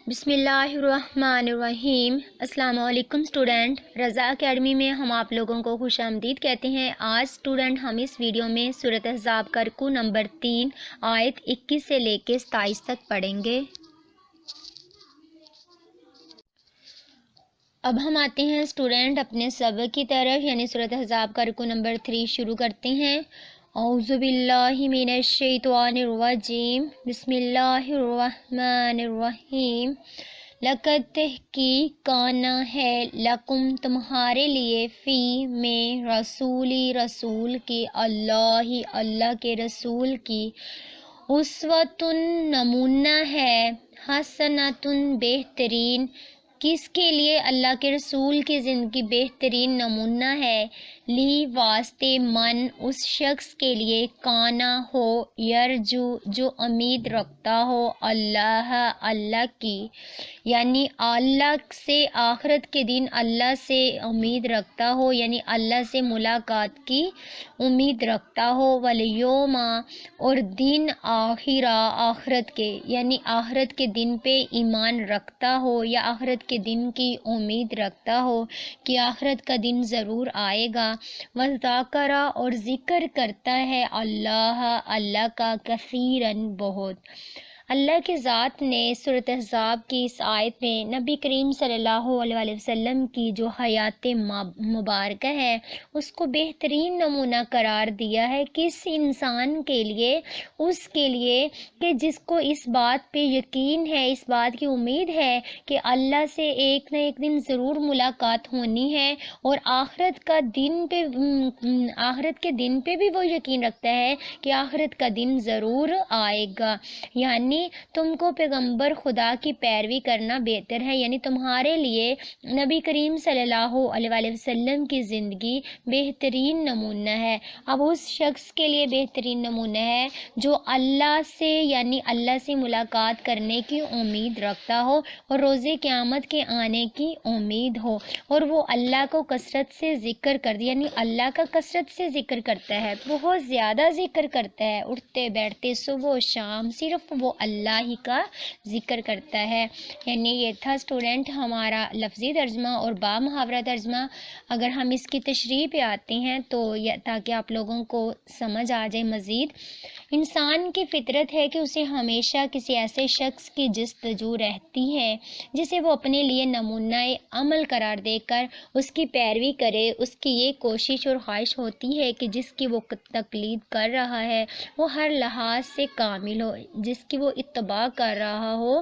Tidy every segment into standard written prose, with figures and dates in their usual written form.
بسم اللہ الرحمن الرحیم۔ السلام علیکم اسٹوڈنٹ، رضا اکیڈمی میں ہم آپ لوگوں کو خوش آمدید کہتے ہیں۔ آج اسٹوڈنٹ ہم اس ویڈیو میں سورۃ احزاب کا رکوع نمبر 3 آیت 21 سے لے کے 27 تک پڑھیں گے۔ اب ہم آتے ہیں اسٹوڈنٹ اپنے سبق کی طرف، یعنی سورۃ احزاب کا رکوع نمبر 3 شروع کرتے ہیں۔ اعوذ باللہ من الشیطان الرجیم، بسم اللہ الرحمن الرحیم۔ لقد تحقیق کانا ہے لکم تمہارے لیے فی میں رسول کی اللہ کے رسول کی اسوۃ نمونہ ہے، حسنۃ بہترین۔ کس کے لیے؟ اللہ کے رسول کی زندگی بہترین نمونہ ہے۔ لی واسطے من اس شخص کے لیے کانا ہو یرجو جو امید رکھتا ہو اللہ کی، یعنی اللہ سے آخرت کے دن اللہ سے امید رکھتا ہو، یعنی اللہ سے ملاقات کی امید رکھتا ہو۔ والیوم اور دن آخرت کے، یعنی آخرت کے دن پہ ایمان رکھتا ہو یا آخرت کے دن کی امید رکھتا ہو کہ آخرت کا دن ضرور آئے گا۔ وذاکر اور ذکر کرتا ہے اللہ کا کثیرن بہت۔ اللہ کی ذات نے سورۃ احزاب کی اس آیت میں نبی کریم صلی اللہ علیہ وسلم کی جو حیات مبارکہ ہے اس کو بہترین نمونہ قرار دیا ہے۔ کس انسان کے لیے؟ اس کے لیے کہ جس کو اس بات پہ یقین ہے، اس بات کی امید ہے کہ اللہ سے ایک نہ ایک دن ضرور ملاقات ہونی ہے، اور آخرت کے دن پہ بھی وہ یقین رکھتا ہے کہ آخرت کا دن ضرور آئے گا۔ یعنی تم کو پیغمبر خدا کی پیروی کرنا بہتر ہے، یعنی تمہارے لیے نبی کریم صلی اللہ علیہ وسلم کی زندگی بہترین نمونہ ہے۔ اب اس شخص کے لیے بہترین نمونہ ہے جو اللہ سے، یعنی اللہ سے ملاقات کرنے کی امید رکھتا ہو اور روز قیامت کے آنے کی امید ہو، اور وہ اللہ کو کثرت سے ذکر یعنی اللہ کا کثرت سے ذکر کرتا ہے، بہت زیادہ ذکر کرتا ہے، اٹھتے بیٹھتے صبح و شام صرف وہ اللہ ہی کا ذکر کرتا ہے۔ یعنی یہ تھا اسٹوڈنٹ ہمارا لفظی ترجمہ اور با محاورہ ترجمہ۔ اگر ہم اس کی تشریح پہ آتے ہیں تو تاکہ آپ لوگوں کو سمجھ آ جائے مزید، انسان کی فطرت ہے کہ اسے ہمیشہ کسی ایسے شخص کی جستجو رہتی ہے جسے وہ اپنے لیے نمونہ عمل قرار دے کر اس کی پیروی کرے۔ اس کی یہ کوشش اور خواہش ہوتی ہے کہ جس کی وہ تقلید کر رہا ہے وہ ہر لحاظ سے کامل ہو، جس کی وہ اتباع کر رہا ہو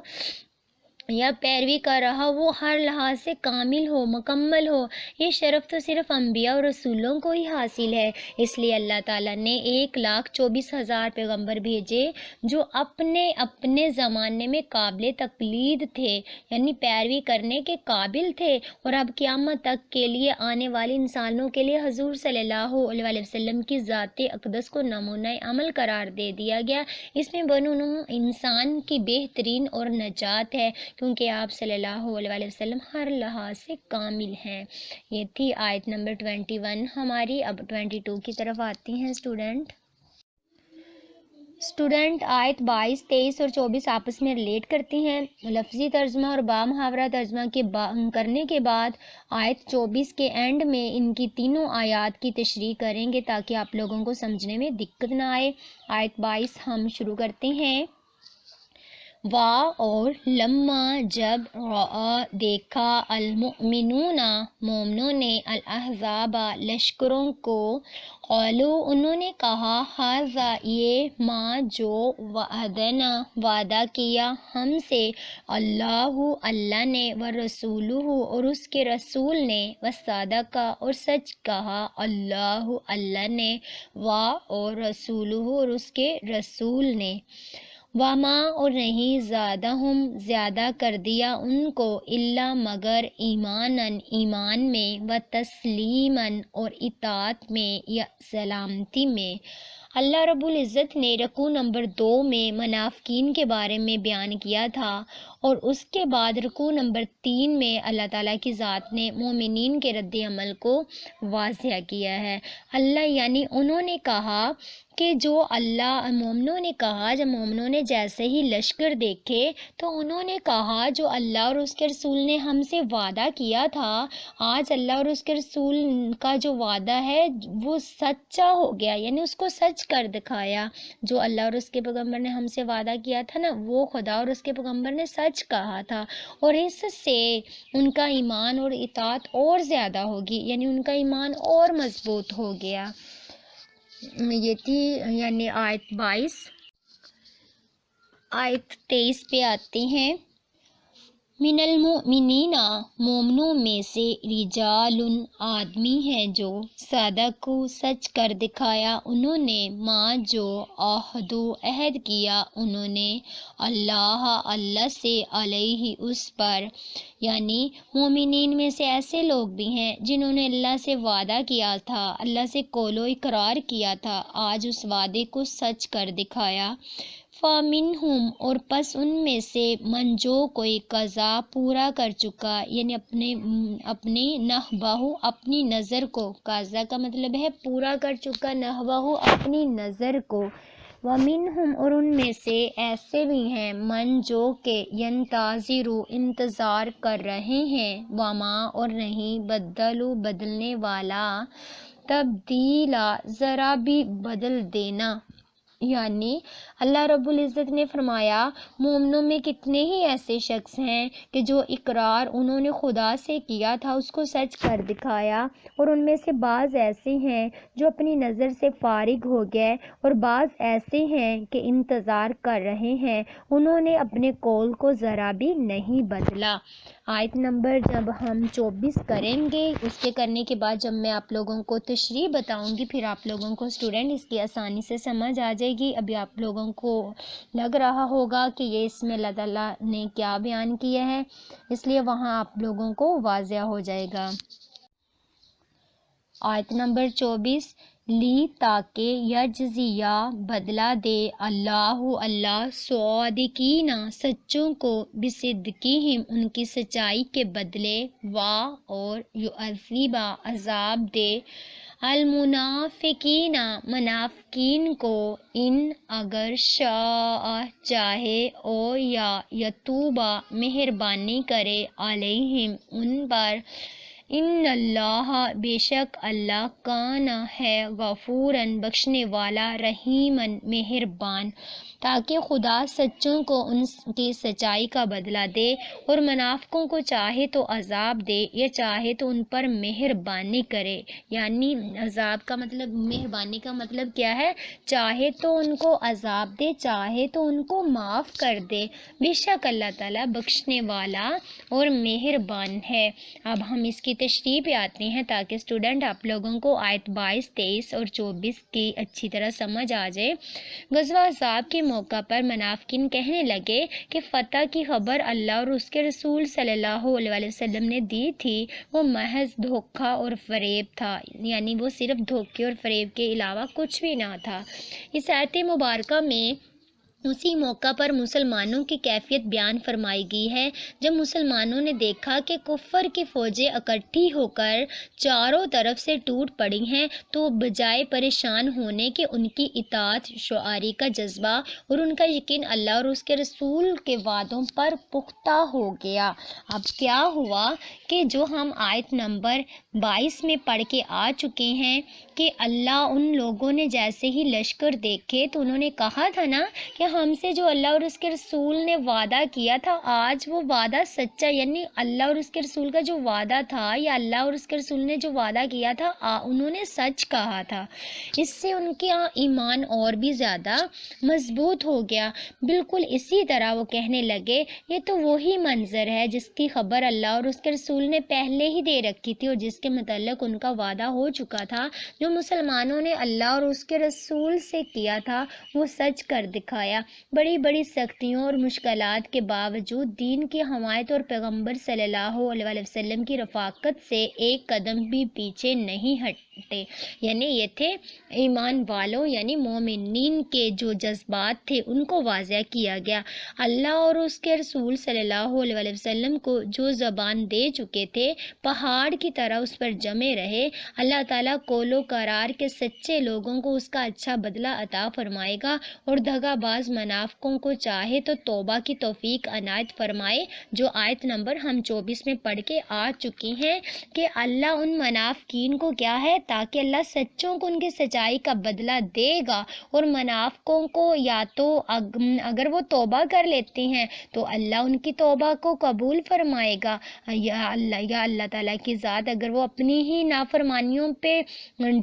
یا پیروی کر رہا وہ ہر لحاظ سے کامل ہو، مکمل ہو۔ یہ شرف تو صرف انبیاء اور رسولوں کو ہی حاصل ہے، اس لیے اللہ تعالیٰ نے 1,24,000 پیغمبر بھیجے جو اپنے زمانے میں قابل تقلید تھے، یعنی پیروی کرنے کے قابل تھے، اور اب قیامت تک کے لیے آنے والے انسانوں کے لیے حضور صلی اللہ علیہ وسلم کی ذات اقدس کو نمونہ عمل قرار دے دیا گیا۔ اس میں بنو انسان کی بہترین اور نجات ہے، کیونکہ آپ صلی اللہ علیہ وسلم ہر لحاظ سے کامل ہیں۔ یہ تھی آیت نمبر 21 ہماری۔ اب 22 کی طرف آتی ہیں اسٹوڈنٹ آیت 22، 23 اور 24 آپس میں ریلیٹ کرتی ہیں۔ لفظی ترجمہ اور با محاورہ ترجمہ کرنے کے بعد آیت 24 کے اینڈ میں ان کی تینوں آیات کی تشریح کریں گے تاکہ آپ لوگوں کو سمجھنے میں دقت نہ آئے۔ آیت 22 ہم شروع کرتے ہیں۔ اور لما جب دیکھا المؤمنون مومنوں نے الاحزاب لشکروں کو، قالوا انہوں نے کہا، ھذا یہ ما جو وعدنا وعدہ کیا ہم سے اللہ نے، ورسولہ اور اس کے رسول نے، وصدق اور سچ کہا اللہ نے، اور رسولہ اور اس کے رسول نے، وما اور نہیں زادہم زیادہ کر دیا ان کو، الا مگر ایمان میں، وتسلیما اور اطاعت میں یا سلامتی میں۔ اللہ رب العزت نے رکوع نمبر 2 میں منافقین کے بارے میں بیان کیا تھا، اور اس کے بعد رکوع نمبر 3 میں اللہ تعالیٰ کی ذات نے مومنین کے رد عمل کو واضح کیا ہے۔ اللہ یعنی انہوں نے کہا کہ جو اللہ مومنوں نے کہا، جب مومنوں نے جیسے ہی لشکر دیکھے تو انہوں نے کہا جو اللہ اور اس کے رسول نے ہم سے وعدہ کیا تھا، آج اللہ اور اس کے رسول کا جو وعدہ ہے وہ سچا ہو گیا، یعنی اس کو سچ کر دکھایا۔ جو اللہ اور اس کے پیغمبر نے ہم سے وعدہ کیا تھا نا، وہ خدا اور اس کے پیغمبر نے سچ کہا تھا، اور اس سے ان کا ایمان اور اطاعت اور زیادہ ہوگی، یعنی ان کا ایمان اور مضبوط ہو گیا۔ یہ تھی یعنی آیت 22۔ آیت 23 پہ آتے ہیں۔ من المؤمنین، مومنوں میں سے رجال، آدمی ہیں جو صدقوا، سچ کر دکھایا انہوں نے، ماں جو عہد کیا انہوں نے، اللہ سے، علیہ اس پر، یعنی مومنین میں سے ایسے لوگ بھی ہیں جنہوں نے اللہ سے وعدہ کیا تھا، اللہ سے قول و اقرار کیا تھا، آج اس وعدے کو سچ کر دکھایا۔ فَمِنْهُمْ، اور پس ان میں سے، من جو کوئی قضا پورا کر چکا، یعنی اپنی نحبہ، اپنی نظر کو، قضا کا مطلب ہے پورا کر چکا، نحبہ اپنی نظر کو۔ وَمِنْهُمْ، اور ان میں سے ایسے بھی ہیں، من جو کہ ينتظر، انتظار کر رہے ہیں، وما، اور نہیں، بدلوا، بدلنے والا، تبدیلا، ذرا بھی بدل دینا، یعنی اللہ رب العزت نے فرمایا مومنوں میں کتنے ہی ایسے شخص ہیں کہ جو اقرار انہوں نے خدا سے کیا تھا اس کو سچ کر دکھایا، اور ان میں سے بعض ایسے ہیں جو اپنی نظر سے فارغ ہو گئے، اور بعض ایسے ہیں کہ انتظار کر رہے ہیں، انہوں نے اپنے قول کو ذرا بھی نہیں بدلا۔ آیت نمبر جب ہم 24 کریں گے، اس کے کرنے کے بعد جب میں آپ لوگوں کو تشریح بتاؤں گی، پھر آپ لوگوں کو اسٹوڈنٹ اس کی آسانی سے سمجھ آ جائے گی۔ ابھی آپ لوگوں کو لگ رہا ہوگا کہ یہ اس میں اللہ تعالیٰ نے کیا بیان کیا ہے، اس لیے وہاں آپ لوگوں کو واضح ہو جائے گا۔ آیت نمبر 24، لی، تاکہ، یجزیہ، بدلہ دے، اللہ صادقین، سچوں کو، بصدقہم، ان کی سچائی کے بدلے، اور یعذب، عذاب دے، المنافقین، منافقین کو، ان، اگر، شاء، چاہے، او یا یتوب، مہربانی کرے، علیہم، ان پر، ان اللہ، بے شک اللہ، کان، ہے، غفوراً، بخشنے والا، رحیماً، مہربان، تاکہ خدا سچوں کو ان کی سچائی کا بدلہ دے، اور منافقوں کو چاہے تو عذاب دے، یا چاہے تو ان پر مہربانی کرے، یعنی عذاب کا مطلب، مہربانی کا مطلب کیا ہے، چاہے تو ان کو عذاب دے، چاہے تو ان کو معاف کر دے، بے شک اللہ تعالیٰ بخشنے والا اور مہربان ہے۔ اب ہم اس کی تشریح پہ آتے ہیں تاکہ اسٹوڈنٹ آپ لوگوں کو آیت 22، 23 اور 24 کی اچھی طرح سمجھ آ جائے۔ غزوہ احزاب کے موقع پر منافقین کہنے لگے کہ فتح کی خبر اللہ اور اس کے رسول صلی اللہ علیہ وسلم نے دی تھی، وہ محض دھوکہ اور فریب تھا، یعنی وہ صرف دھوکے اور فریب کے علاوہ کچھ بھی نہ تھا۔ اس آیت مبارکہ میں اسی موقع پر مسلمانوں کی کیفیت بیان فرمائی گئی ہے، جب مسلمانوں نے دیکھا کہ کفر کی فوجیں اکٹھی ہو کر چاروں طرف سے ٹوٹ پڑی ہیں، تو بجائے پریشان ہونے کے ان کی اطاعت، شعاری کا جذبہ اور ان کا یقین اللہ اور اس کے رسول کے وعدوں پر پختہ ہو گیا۔ اب کیا ہوا کہ جو ہم آیت نمبر 22 میں پڑھ کے آ چکے ہیں کہ اللہ، ان لوگوں نے جیسے ہی لشکر دیکھے تو انہوں نے کہا تھا نا کہ ہم سے جو اللہ اور اس کے رسول نے وعدہ کیا تھا آج وہ وعدہ سچا، یعنی اللہ اور اس کے رسول کا جو وعدہ تھا یا اللہ اور اس کے رسول نے جو وعدہ کیا تھا انہوں نے سچ کہا تھا، اس سے ان کے ایمان اور بھی زیادہ مضبوط ہو گیا۔ بالکل اسی طرح وہ کہنے لگے یہ تو وہی منظر ہے جس کی خبر اللہ اور اس کے رسول نے پہلے ہی دے رکھی تھی اور جس کے متعلق ان کا وعدہ ہو چکا تھا، جو مسلمانوں نے اللہ اور اس کے رسول سے کیا تھا وہ سچ کر دکھایا۔ بڑی بڑی سختیوں اور مشکلات کے باوجود دین کی حمایت اور پیغمبر صلی اللہ علیہ وسلم کی رفاقت سے ایک قدم بھی پیچھے نہیں یعنی یہ تھے ایمان والوں یعنی مومنین کے جو جذبات تھے ان کو واضح کیا گیا۔ اللہ اور اس کے رسول صلی اللہ علیہ وسلم کو جو زبان دے چکے تھے پہاڑ کی طرح اس پر جمے رہے۔ اللہ تعالیٰ قول و قرار کے سچے لوگوں کو اس کا اچھا بدلہ عطا فرمائے گا اور دغا باز منافقوں کو چاہے تو توبہ کی توفیق عنایت فرمائے، جو آیت نمبر ہم 24 میں پڑھ کے آ چکی ہیں کہ اللہ ان منافقین کو کیا ہے، تاکہ اللہ سچوں کو ان کی سچائی کا بدلہ دے گا، اور منافقوں کو یا تو اگر وہ توبہ کر لیتے ہیں تو اللہ ان کی توبہ کو قبول فرمائے گا، یا اللہ تعالیٰ کی ذات اگر وہ اپنی ہی نافرمانیوں پہ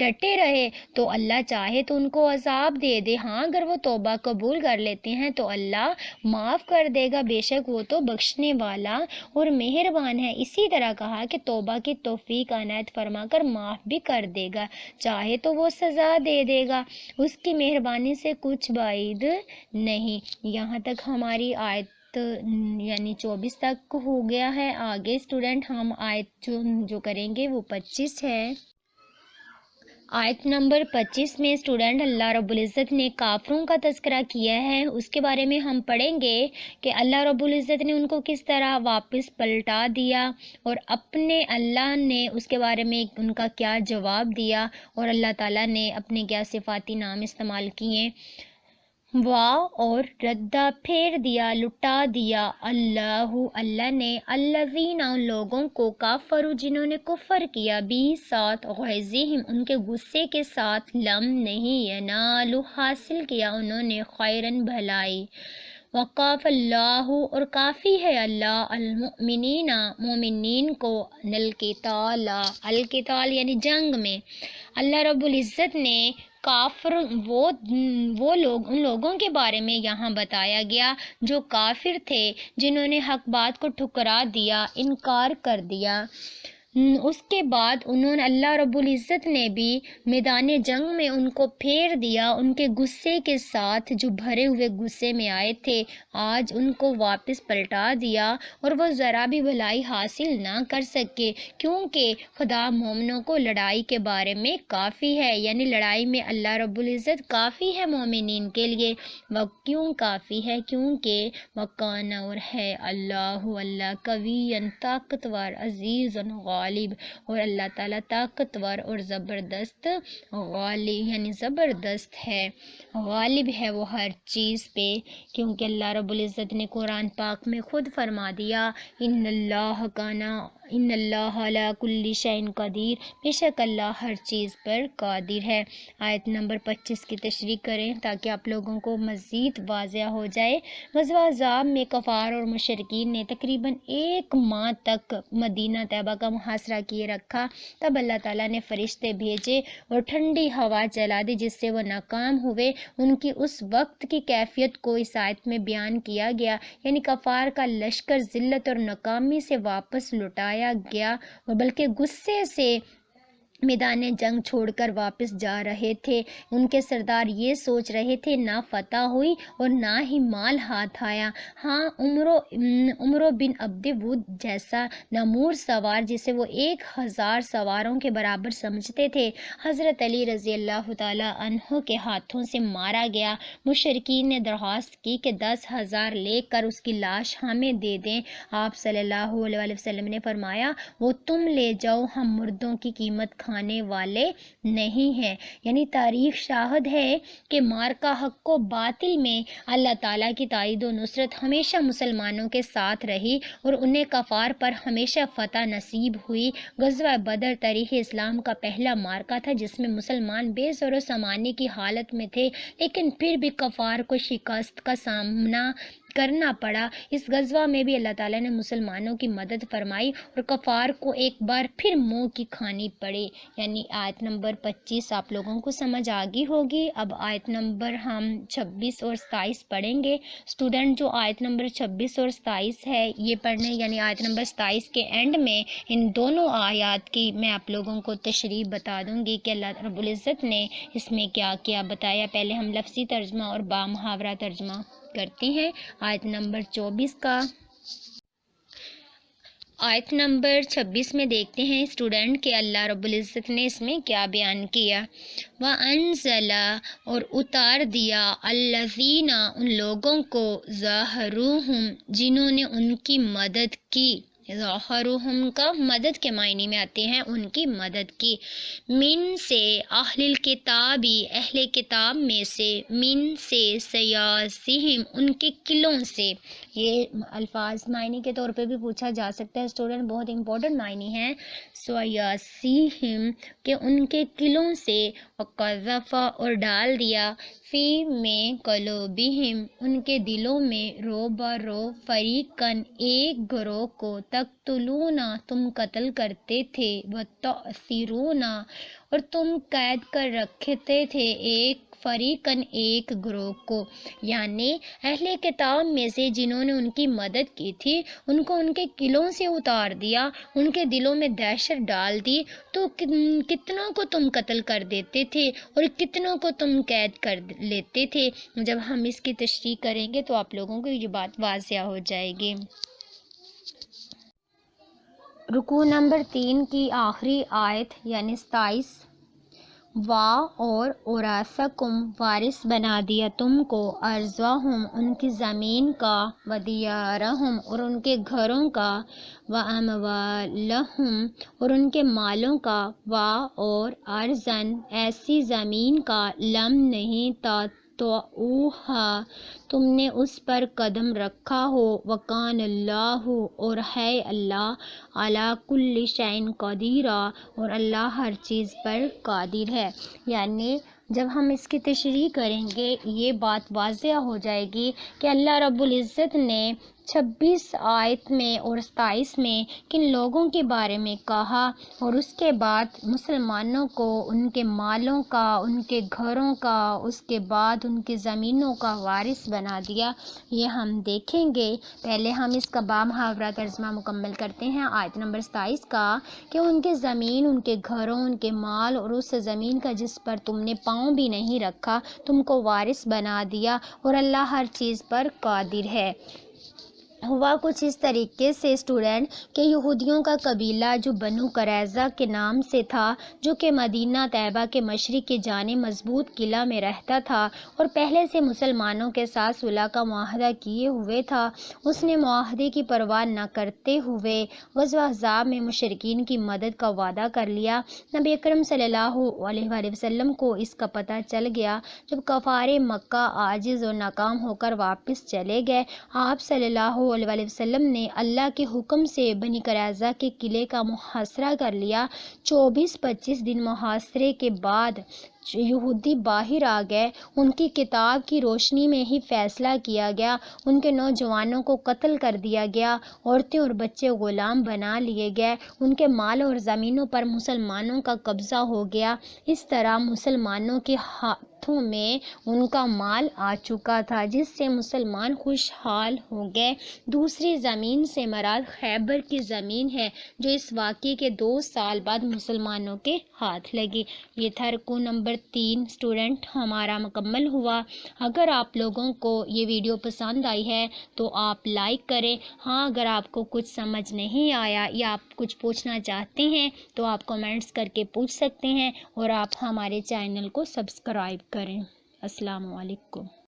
ڈٹے رہے تو اللہ چاہے تو ان کو عذاب دے دے۔ ہاں اگر وہ توبہ قبول کر لیتے ہیں تو اللہ معاف کر دے گا، بے شک وہ تو بخشنے والا اور مہربان ہے۔ اسی طرح کہا کہ توبہ کی توفیق عنایت فرما کر معاف بھی کر دے گا، چاہے تو وہ سزا دے دے گا، اس کی مہربانی سے کچھ بعید نہیں۔ یہاں تک ہماری آیت یعنی 24 تک ہو گیا ہے۔ آگے اسٹوڈنٹ ہم آیت جو کریں گے وہ 25 ہے۔ آیت نمبر 25 میں اسٹوڈنٹ اللہ رب العزت نے کافروں کا تذکرہ کیا ہے، اس کے بارے میں ہم پڑھیں گے کہ اللہ رب العزت نے ان کو کس طرح واپس پلٹا دیا اور اپنے اللہ نے اس کے بارے میں ان کا کیا جواب دیا، اور اللہ تعالیٰ نے اپنے کیا صفاتی نام استعمال کیے۔ اور ردہ پھیر دیا، لٹا دیا، اللہ نے الذین ان لوگوں کو کافروا جنہوں نے کفر کیا، بھی ساتھ غیظہم ان کے غصے کے ساتھ، لم نہیں ینالوا حاصل کیا انہوں نے خیرن بھلائی، وقاف اللہ اور کافی ہے اللہ المؤمنین مومنین کو، القتال یعنی جنگ میں۔ اللہ رب العزت نے کافر وہ لوگ ان لوگوں کے بارے میں یہاں بتایا گیا جو کافر تھے، جنہوں نے حق بات کو ٹھکرا دیا، انکار کر دیا۔ اس کے بعد اللہ رب العزت نے بھی میدان جنگ میں ان کو پھیر دیا، ان کے غصے کے ساتھ جو بھرے ہوئے غصے میں آئے تھے، آج ان کو واپس پلٹا دیا اور وہ ذرا بھی بھلائی حاصل نہ کر سکے، کیونکہ خدا مومنوں کو لڑائی کے بارے میں کافی ہے، یعنی لڑائی میں اللہ رب العزت کافی ہے مومنین کے لیے۔ وہ کیوں کافی ہے؟ کیونکہ وکان اور ہے اللہ قوی طاقتور، عزیز غالب، اور اللہ تعالیٰ طاقتور اور زبردست، غالب یعنی زبردست ہے، غالب ہے وہ ہر چیز پہ، کیونکہ اللہ رب العزت نے قرآن پاک میں خود فرما دیا ان اللہ علی کل شیء قدیر، بے شک اللہ ہر چیز پر قادر ہے۔ آیت نمبر 25 کی تشریح کریں تاکہ آپ لوگوں کو مزید واضح ہو جائے۔ غزوہ احزاب میں کفار اور مشرکین نے تقریباً 1 ماہ تک مدینہ طیبہ کا محاصرہ کیے رکھا، تب اللہ تعالیٰ نے فرشتے بھیجے اور ٹھنڈی ہوا چلا دی جس سے وہ ناکام ہوئے۔ ان کی اس وقت کی کیفیت کو اس آیت میں بیان کیا گیا، یعنی کفار کا لشکر ذلت اور ناکامی سے واپس لوٹایا گیا، اور بلکہ غصے سے میدان جنگ چھوڑ کر واپس جا رہے تھے۔ ان کے سردار یہ سوچ رہے تھے نہ فتح ہوئی اور نہ ہی مال ہاتھ آیا۔ ہاں عمرو بن عبد ود جیسا نامور سوار جسے وہ 1000 سواروں کے برابر سمجھتے تھے، حضرت علی رضی اللہ تعالی عنہ کے ہاتھوں سے مارا گیا۔ مشرکین نے درخواست کی کہ 10,000 لے کر اس کی لاش ہمیں دے دیں۔ آپ صلی اللہ علیہ وسلم نے فرمایا وہ تم لے جاؤ، ہم مردوں کی قیمت کھانے والے نہیں ہیں۔ یعنی تاریخ شاہد ہے کہ مارکہ حق و باطل میں اللہ تعالیٰ کی تائید و نصرت ہمیشہ مسلمانوں کے ساتھ رہی اور انہیں کفار پر ہمیشہ فتح نصیب ہوئی۔ غزوہ بدر تاریخ اسلام کا پہلا مارکہ تھا جس میں مسلمان بے زر و سامانی کی حالت میں تھے، لیکن پھر بھی کفار کو شکست کا سامنا کرنا پڑا۔ اس غزوہ میں بھی اللہ تعالیٰ نے مسلمانوں کی مدد فرمائی اور کفار کو ایک بار پھر منہ کی کھانی پڑی۔ یعنی آیت نمبر 25 آپ لوگوں کو سمجھ آگی ہوگی۔ اب آیت نمبر ہم 26 اور 27 پڑھیں گے۔ اسٹوڈنٹ جو آیت نمبر 26 اور 27 ہے یہ پڑھنے، یعنی آیت نمبر 27 کے اینڈ میں ان دونوں آیات کی میں آپ لوگوں کو تشریح بتا دوں گی کہ اللہ رب العزت نے اس میں کیا کیا بتایا۔ پہلے ہم لفظی ترجمہ اور با محاورہ ترجمہ کرتے ہیں آیت نمبر 24 کا۔ آیت نمبر 26 میں دیکھتے ہیں اسٹوڈنٹ کہ اللہ رب العزت نے اس میں کیا بیان کیا۔ وَأَنزَلَ اور اتار دیا الَّذِينَ ان لوگوں کو ظَاهَرُوهُم جنہوں نے ان کی مدد کی۔ ظَاهَرُوهُم کا مدد کے معنی میں آتے ہیں ان کی مدد کی۔ من سے اہل الکتابی اہل کتاب میں سے، من سے سیاسیہم ان کے قلوں سے۔ یہ الفاظ معنی کے طور پہ بھی پوچھا جا سکتا ہے اسٹوڈنٹ، بہت امپورٹنٹ معنی ہے سیاسیہم کہ ان کے قلوں سے، وقذف اور ڈال دیا فی میں قلوبہم ان کے دلوں میں، رو فریقن ایک گروہ کو، تقتلون تم قتل کرتے تھے، وتأسرون اور تم قید کر رکھتے تھے، ایک فریقن ایک گروہ کو، یعنی اہل کتاب میں سے جنہوں نے ان کی مدد کی تھی ان کو ان کے قلوں سے اتار دیا، ان کے دلوں میں دہشت ڈال دی، تو کتنوں کو تم قتل کر دیتے تھے اور کتنوں کو تم قید کر لیتے تھے۔ جب ہم اس کی تشریح کریں گے تو آپ لوگوں کو یہ بات واضح ہو جائے گی۔ رکوع نمبر 3 کی آخری آیت یعنی 27، اور اورثکم وارث بنا دیا تم کو، ارضہم ان کی زمین کا، ودیارہم اور ان کے گھروں کا، واموالہم اور ان کے مالوں کا، اور ارضن ایسی زمین کا، لم نہیں تطئوہا تم نے اس پر قدم رکھا ہو، وکان اللہ اور ہے اللہ علی کل شیء قدیر اور اللہ ہر چیز پر قادر ہے۔ یعنی جب ہم اس کی تشریح کریں گے یہ بات واضح ہو جائے گی کہ اللہ رب العزت نے 26 آیت میں اور 27 میں کن لوگوں کے بارے میں کہا، اور اس کے بعد مسلمانوں کو ان کے مالوں کا، ان کے گھروں کا، اس کے بعد ان کی زمینوں کا وارث بنا دیا، یہ ہم دیکھیں گے۔ پہلے ہم اس کا بامحاورہ ترجمہ مکمل کرتے ہیں آیت نمبر 27 کا، کہ ان کے زمین، ان کے گھروں، ان کے مال اور اس زمین کا جس پر تم نے پاؤں بھی نہیں رکھا تم کو وارث بنا دیا، اور اللہ ہر چیز پر قادر ہے۔ ہوا کچھ اس طریقے سے اسٹوڈنٹ کہ یہودیوں کا قبیلہ جو بنو قریظہ کے نام سے تھا، جو کہ مدینہ طیبہ کے مشرق کی جانب مضبوط قلعہ میں رہتا تھا اور پہلے سے مسلمانوں کے ساتھ صلح کا معاہدہ کیے ہوئے تھا، اس نے معاہدے کی پرواہ نہ کرتے ہوئے غزوہ احزاب میں مشرکین کی مدد کا وعدہ کر لیا۔ نبی اکرم صلی اللہ علیہ وآلہ وسلم کو اس کا پتہ چل گیا جب کفار مکہ عاجز اور ناکام ہو کر واپس چلے گئے۔ آپ صلی اللہ علیہ وآلہ وسلم نے اللہ کے حکم سے بنی قریظہ کے قلعے کا محاصرہ کر لیا۔ 24-25 دن محاصرے کے بعد یہودی باہر آ گئے، ان کی کتاب کی روشنی میں ہی فیصلہ کیا گیا، ان کے نوجوانوں کو قتل کر دیا گیا، عورتیں اور بچے غلام بنا لیے گئے، ان کے مال اور زمینوں پر مسلمانوں کا قبضہ ہو گیا۔ اس طرح مسلمانوں کے ہاتھوں میں ان کا مال آ چکا تھا جس سے مسلمان خوشحال ہو گئے۔ دوسری زمین سے مراد خیبر کی زمین ہے جو اس واقعے کے 2 سال بعد مسلمانوں کے ہاتھ لگی۔ یہ تھا رکوع نمبر 3 اسٹوڈنٹ ہمارا مکمل ہوا۔ اگر آپ لوگوں کو یہ ویڈیو پسند آئی ہے تو آپ لائک کریں۔ ہاں، اگر آپ کو کچھ سمجھ نہیں آیا یا آپ کچھ پوچھنا چاہتے ہیں تو آپ کمنٹس کر کے پوچھ سکتے ہیں، اور آپ ہمارے چینل کو سبسکرائب کریں۔ السلام علیکم۔